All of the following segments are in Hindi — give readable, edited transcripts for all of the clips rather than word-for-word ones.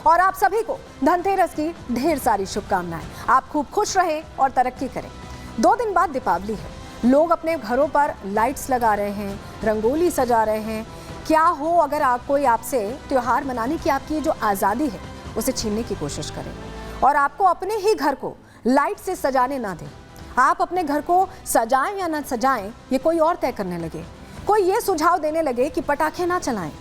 और आप सभी को धनतेरस की ढेर सारी शुभकामनाएं। आप खूब खुश रहें और तरक्की करें। 2 दिन बाद दीपावली है, लोग अपने घरों पर लाइट्स लगा रहे हैं, रंगोली सजा रहे हैं। क्या हो अगर कोई आपसे त्योहार मनाने की आपकी ये जो आज़ादी है उसे छीनने की कोशिश करे और आपको अपने ही घर को लाइट से सजाने ना दे। आप अपने घर को सजाएं या ना सजाएं ये कोई और तय करने लगे। कोई ये सुझाव देने लगे कि पटाखे ना चलाएं,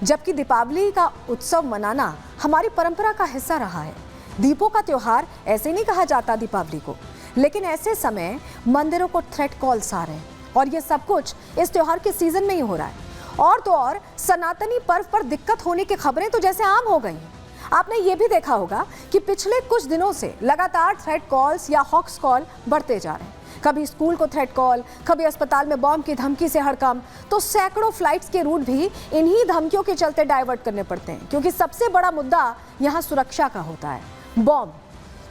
जबकि दीपावली का उत्सव मनाना हमारी परंपरा का हिस्सा रहा है। दीपों का त्योहार ऐसे नहीं कहा जाता दीपावली को, लेकिन ऐसे समय मंदिरों को थ्रेट कॉल्स आ रहे हैं और ये सब कुछ इस त्योहार के सीजन में ही हो रहा है। और तो और सनातनी पर्व पर दिक्कत होने की खबरें तो जैसे आम हो गई हैं। आपने ये भी देखा होगा कि पिछले कुछ दिनों से लगातार थ्रेट कॉल्स या हॉक्स कॉल बढ़ते जा रहे हैं। कभी स्कूल को थ्रेट कॉल, कभी अस्पताल में बॉम्ब की धमकी से हड़कंप, तो सैकड़ों फ्लाइट्स के रूट भी इन्हीं धमकियों के चलते डाइवर्ट करने पड़ते हैं, क्योंकि सबसे बड़ा मुद्दा यहाँ सुरक्षा का होता है। बॉम्ब,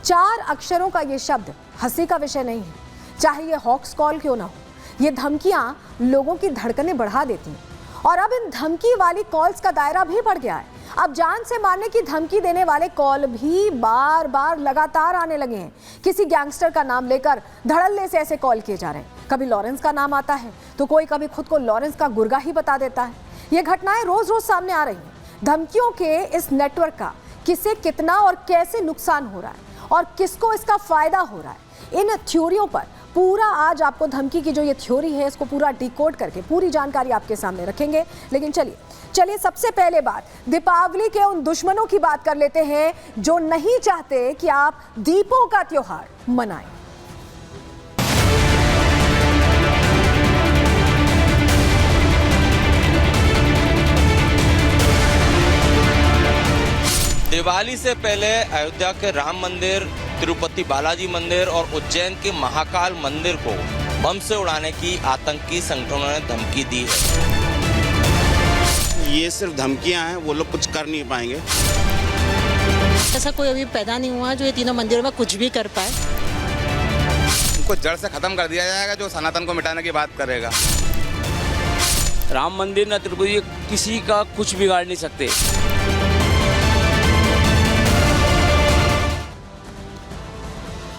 4 अक्षरों का ये शब्द हंसी का विषय नहीं है, चाहे ये हॉक्स कॉल क्यों ना हो। ये धमकियाँ लोगों की धड़कनें बढ़ा देती हैं और अब इन धमकी वाली कॉल्स का दायरा भी बढ़ गया है। अब जान से मारने की धमकी देने वाले कॉल भी बार बार लगातार आने लगे हैं। किसी गैंगस्टर का नाम लेकर धड़ल्ले से ऐसे कॉल किए जा रहे हैं। कभी लॉरेंस का नाम आता है तो कोई कभी खुद को लॉरेंस का गुर्गा ही बता देता है। ये घटनाएं रोज रोज सामने आ रही हैं। धमकियों के इस नेटवर्क का किसे कितना और कैसे नुकसान हो रहा है और किसको इसका फायदा हो रहा है, इन थ्योरियों पर पूरा आज आपको धमकी की जो ये थ्योरी है इसको पूरा डिकोड करके पूरी जानकारी आपके सामने रखेंगे। लेकिन चलिए सबसे पहले बात दीपावली के उन दुश्मनों की बात कर लेते हैं जो नहीं चाहते कि आप दीपों का त्योहार मनाएं। दिवाली से पहले अयोध्या के राम मंदिर, तिरुपति बालाजी मंदिर और उज्जैन के महाकाल मंदिर को बम से उड़ाने की आतंकी संगठनों ने धमकी दी है। ये सिर्फ धमकियां हैं, वो लोग कुछ कर नहीं पाएंगे। ऐसा कोई अभी पैदा नहीं हुआ जो ये तीनों मंदिरों में कुछ भी कर पाए। उनको जड़ से खत्म कर दिया जाएगा जो सनातन को मिटाने की बात करेगा। राम मंदिर न तिरुपति किसी का कुछ बिगाड़ नहीं सकते।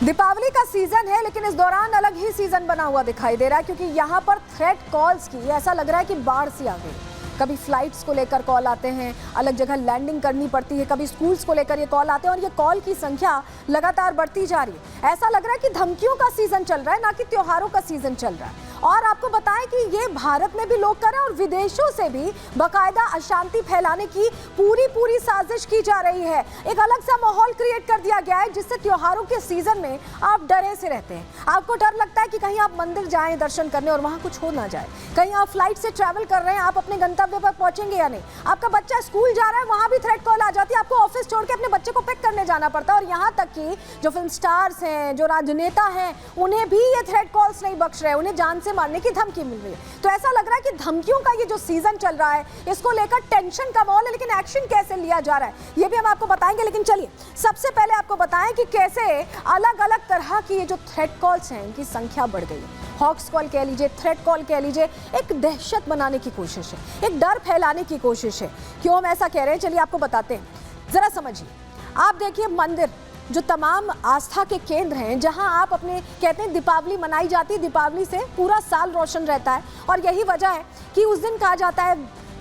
दीपावली का सीजन है, लेकिन इस दौरान अलग ही सीजन बना हुआ दिखाई दे रहा है, क्योंकि यहाँ पर थ्रेट कॉल्स की ऐसा लग रहा है कि बाढ़ सी आ गई। कभी फ्लाइट्स को लेकर कॉल आते हैं, अलग जगह लैंडिंग करनी पड़ती है, कभी स्कूल्स को लेकर ये कॉल आते हैं और ये कॉल की संख्या लगातार बढ़ती जा रही है। ऐसा लग रहा है कि धमकियों का सीजन चल रहा है, ना कि त्योहारों का सीजन चल रहा है। और आपको बताएं कि ये भारत में भी लोग कर रहे हैं और विदेशों से भी बाकायदा अशांति फैलाने की पूरी साजिश की जा रही है। एक अलग सा माहौल क्रिएट कर दिया गया है जिससे त्योहारों के सीजन में आप डरे से रहते हैं। आपको डर लगता है कि कहीं आप मंदिर जाएं दर्शन करने और वहां कुछ हो ना जाए। कहीं आप फ्लाइट से ट्रैवल कर रहे हैं, आप अपने गंतव्य पर पहुंचेंगे या नहीं। आपका बच्चा स्कूल जा रहा है, वहां भी थ्रेट कॉल आ जाती है, आपको ऑफिस छोड़ के अपने बच्चे को पिक करने जाना पड़ता है। और यहाँ तक कि जो फिल्म स्टार्स हैं, जो राजनेता हैं, उन्हें भी ये थ्रेट कॉल्स नहीं बख्श रहे, उन्हें जान से मारने की धमकी मिल रही है। तो ऐसा लग रहा है कि धमकियों का ये जो सीजन चल रहा है इसको लेकर टेंशन का माहौल है, लेकिन एक्शन कैसे लिया जा रहा है ये भी हम आपको बताएंगे। लेकिन चलिए सबसे पहले आपको बताएं कि कैसे अलग अलग तरह की ये जो थ्रेट कॉल्स हैं इनकी संख्या बढ़ गई है। हॉक्स कॉल कह लीजिए, थ्रेट कॉल कह लीजिए, एक दहशत बनाने की कोशिश है, एक डर फैलाने की कोशिश है। क्यों हम ऐसा कह रहे हैं चलिए आपको बताते हैं, जरा समझिए। आप देखिए मंदिर जो तमाम आस्था के केंद्र हैं, जहां आप अपने कहते हैं दीपावली मनाई जाती है, दीपावली से पूरा साल रोशन रहता है और यही वजह है कि उस दिन कहा जाता है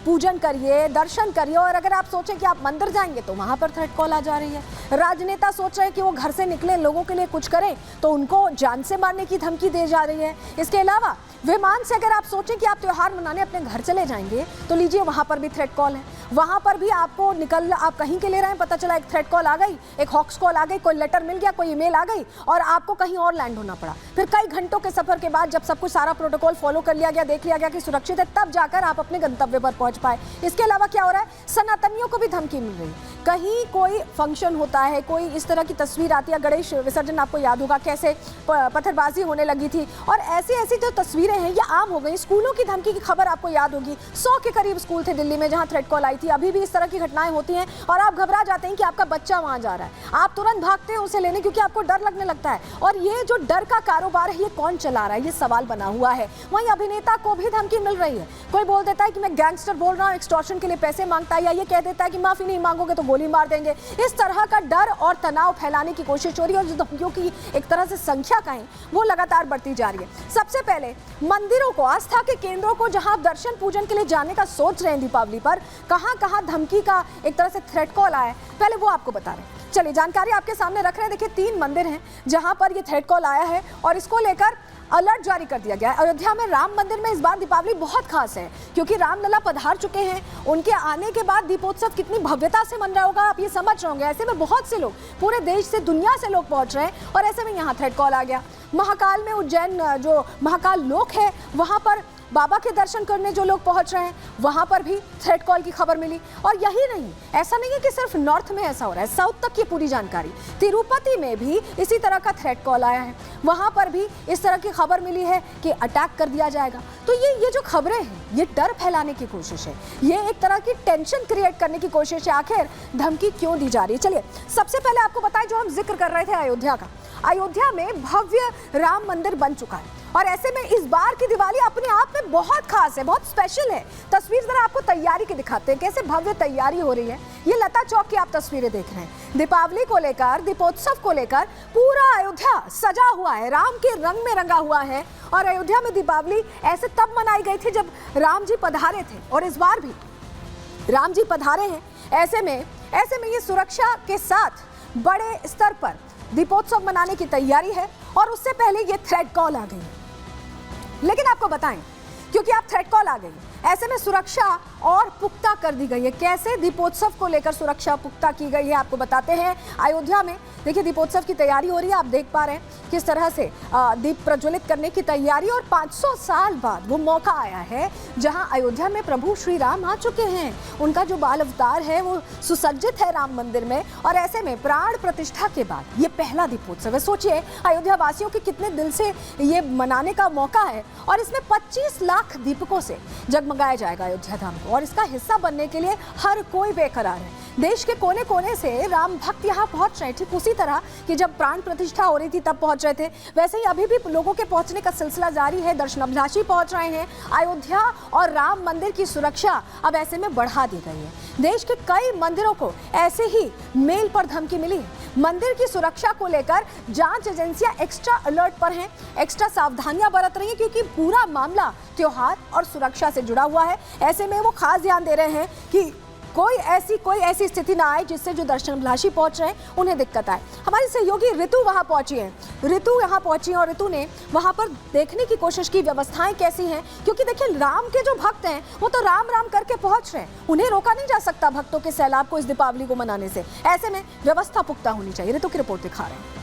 पूजन करिए, दर्शन करिए। और अगर आप सोचें कि आप मंदिर जाएंगे तो वहां पर थ्रेट कॉल आ जा रही है। राजनेता सोच रहे हैं कि वो घर से निकले लोगों के लिए कुछ करें तो उनको जान से मारने की धमकी दी जा रही है। इसके अलावा विमान से अगर आप सोचें कि आप त्योहार मनाने अपने घर चले जाएंगे तो लीजिए वहां पर भी थ्रेट कॉल है। वहां पर भी आपको आप कहीं के ले रहे हैं, पता चला एक थ्रेट कॉल आ गई, एक हॉक्स कॉल आ गई, कोई लेटर मिल गया, कोई ईमेल आ गई और आपको कहीं और लैंड होना पड़ा। फिर कई घंटों के सफर के बाद जब सब कुछ सारा प्रोटोकॉल फॉलो कर लिया गया, देख लिया गया कि सुरक्षित है, तब जाकर आप अपने गंतव्य पर पहुंच पाए। इसके अलावा क्या हो रहा है, सनातनियों को भी धमकी मिल रही है। कहीं कोई फंक्शन होता है, कोई इस तरह की तस्वीर आती है, गणेश विसर्जन आपको याद होगा कैसे पत्थरबाजी होने लगी थी और ऐसी जो तस्वीरें हैं ये आम हो गई। स्कूलों की धमकी की खबर आपको याद होगी, 100 के करीब स्कूल थे दिल्ली में जहां थ्रेट कॉल आई थी, अभी भी इस तरह की घटनाएं होती हैं और आप घबरा जाते हैं कि आपका बच्चा वहां जा रहा है, आप तुरंत भागते हैं उसे लेने क्योंकि आपको डर लगने लगता है। और ये जो डर का कारोबार है ये कौन चला रहा है, ये सवाल बना हुआ है। वहीं अभिनेता को भी धमकी मिल रही है, कोई बोल देता है कि मैं गैंगस्टर बोल रहा हूँ, एक्सटॉर्शन के लिए पैसे मांगता है, या ये कह देता है कि माफी नहीं मांगोगे तो गोली मार देंगे। इस तरह का डर और तनाव फैलाने की कोशिश हो रही है और जो धमकियों की एक तरह से संख्या कहें वो लगातार बढ़ती जा रही है। सबसे पहले मंदिरों को, आस्था के केंद्रों को जहां आप दर्शन पूजन के लिए जाने का सोच रहे हैं दीपावली पर, कहां कहां धमकी का एक तरह से थ्रेट कॉल आया है, पहले वो आपको बता रहे हैं। चलिए जानकारी आपके सामने रख रहे हैं। देखिए 3 मंदिर हैं जहां पर ये थ्रेट कॉल आया है और इसको लेकर अलर्ट जारी कर दिया गया है। अयोध्या में राम मंदिर में इस बार दीपावली बहुत खास है क्योंकि रामलला पधार चुके हैं। उनके आने के बाद दीपोत्सव कितनी भव्यता से मन रहा होगा आप ये समझ रहे होंगे। ऐसे में बहुत से लोग पूरे देश से, दुनिया से लोग पहुंच रहे हैं और ऐसे में यहाँ थ्रेट कॉल आ गया। महाकाल में, उज्जैन जो महाकाल लोक है वहाँ पर बाबा के दर्शन करने जो लोग पहुंच रहे हैं वहां पर भी थ्रेट कॉल की खबर मिली। और यही नहीं, ऐसा नहीं है कि सिर्फ नॉर्थ में ऐसा हो रहा है, साउथ तक की पूरी जानकारी। तिरुपति में भी इसी तरह का थ्रेट कॉल आया है, वहां पर भी इस तरह की खबर मिली है कि अटैक कर दिया जाएगा। तो ये जो खबरें हैं ये डर फैलाने की कोशिश है, ये एक तरह की टेंशन क्रिएट करने की कोशिश है। आखिर धमकी क्यों दी जा रही है? चलिए सबसे पहले आपको बताएं, जो हम जिक्र कर रहे थे अयोध्या का, अयोध्या में भव्य राम मंदिर बन चुका है और ऐसे में इस बार की दिवाली अपने आप में बहुत खास है, बहुत स्पेशल है। तस्वीर जरा आपको तैयारी की दिखाते हैं, कैसे भव्य तैयारी हो रही है। ये लता चौक की आप तस्वीरें देख रहे हैं। दीपावली को लेकर, दीपोत्सव को लेकर पूरा अयोध्या सजा हुआ है, राम के रंग में रंगा हुआ है। और अयोध्या में दीपावली ऐसे तब मनाई गई थी जब राम जी पधारे थे और इस बार भी राम जी पधारे हैं। ऐसे में ये सुरक्षा के साथ बड़े स्तर पर दीपोत्सव मनाने की तैयारी है और उससे पहले ये थ्रेट कॉल आ गई। लेकिन आपको बताएं, क्योंकि आप थ्रेट कॉल आ गई, ऐसे में सुरक्षा और पुख्ता कर दी गई है। कैसे दीपोत्सव को लेकर सुरक्षा पुख्ता की गई है आपको बताते हैं। अयोध्या में देखिए दीपोत्सव की तैयारी हो रही है, आप देख पा रहे हैं किस तरह से दीप प्रज्वलित करने की तैयारी। और 500 साल बाद वो मौका आया है जहां अयोध्या में प्रभु श्री राम आ चुके हैं। उनका जो बाल अवतार है वो सुसज्जित है राम मंदिर में और ऐसे में प्राण प्रतिष्ठा के बाद ये पहला दीपोत्सव है। सोचिए अयोध्या वासियों के कितने दिल से ये मनाने का मौका है और इसमें 25 लाख दीपकों से जगमगाया जाएगा अयोध्या धाम को और इसका हिस्सा बनने के लिए हर कोई बेकरार है। देश के कोने कोने से राम भक्त यहाँ पहुंच रहे हैं, ठीक उसी तरह कि जब प्राण प्रतिष्ठा हो रही थी तब पहुंच रहे थे, वैसे ही अभी भी लोगों के पहुंचने का सिलसिला जारी है। दर्शनार्थी पहुंच रहे हैं। अयोध्या और राम मंदिर की सुरक्षा अब ऐसे में बढ़ा दी गई है। देश के कई मंदिरों को ऐसे ही मेल पर धमकी मिली है। मंदिर की सुरक्षा को लेकर जांच एजेंसियां एक्स्ट्रा अलर्ट पर हैं, एक्स्ट्रा सावधानियां बरत रही हैं क्योंकि पूरा मामला त्योहार और सुरक्षा से जुड़ा हुआ है। ऐसे में वो खास ध्यान दे रहे हैं कि कोई ऐसी स्थिति ना आए जिससे जो दर्शनार्थी पहुंच रहे हैं उन्हें दिक्कत आए। हमारी सहयोगी ऋतु वहां पहुंची है, ऋतु यहाँ पहुंची है और ऋतु ने वहां पर देखने की कोशिश की व्यवस्थाएं कैसी हैं, क्योंकि देखिए राम के जो भक्त हैं वो तो राम राम करके पहुंच रहे हैं, उन्हें रोका नहीं जा सकता भक्तों के सैलाब को इस दीपावली को मनाने से। ऐसे में व्यवस्था पुख्ता होनी चाहिए। ऋतु की रिपोर्ट दिखा रहे हैं।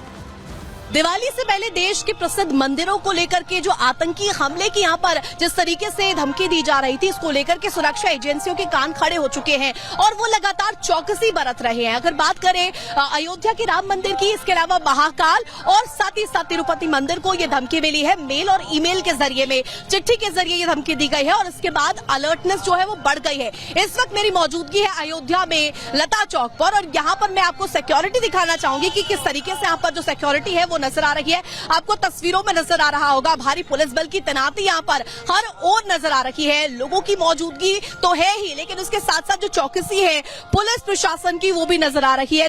दिवाली से पहले देश के प्रसिद्ध मंदिरों को लेकर के जो आतंकी हमले की यहाँ पर जिस तरीके से धमकी दी जा रही थी, इसको लेकर के सुरक्षा एजेंसियों के कान खड़े हो चुके हैं और वो लगातार चौकसी बरत रहे हैं। अगर बात करें अयोध्या के राम मंदिर की, इसके अलावा महाकाल और साथ ही साथ तिरुपति मंदिर को ये धमकी मिली है। मेल और ईमेल के जरिए में, चिट्ठी के जरिए ये धमकी दी गई है और इसके बाद अलर्टनेस जो है वो बढ़ गई है। इस वक्त मेरी मौजूदगी है अयोध्या में लता चौक पर और यहाँ पर मैं आपको सिक्योरिटी दिखाना चाहूंगी कि किस तरीके से यहाँ पर जो सिक्योरिटी है वो नजर आ रही है। आपको तस्वीरों में नजर आ रहा होगा भारी पुलिस बल की तैनाती यहाँ पर हर ओर नजर आ रही है। लोगों की मौजूदगी तो है ही, लेकिन उसके साथ साथ जो चौकसी है पुलिस प्रशासन की वो भी नजर आ रही है।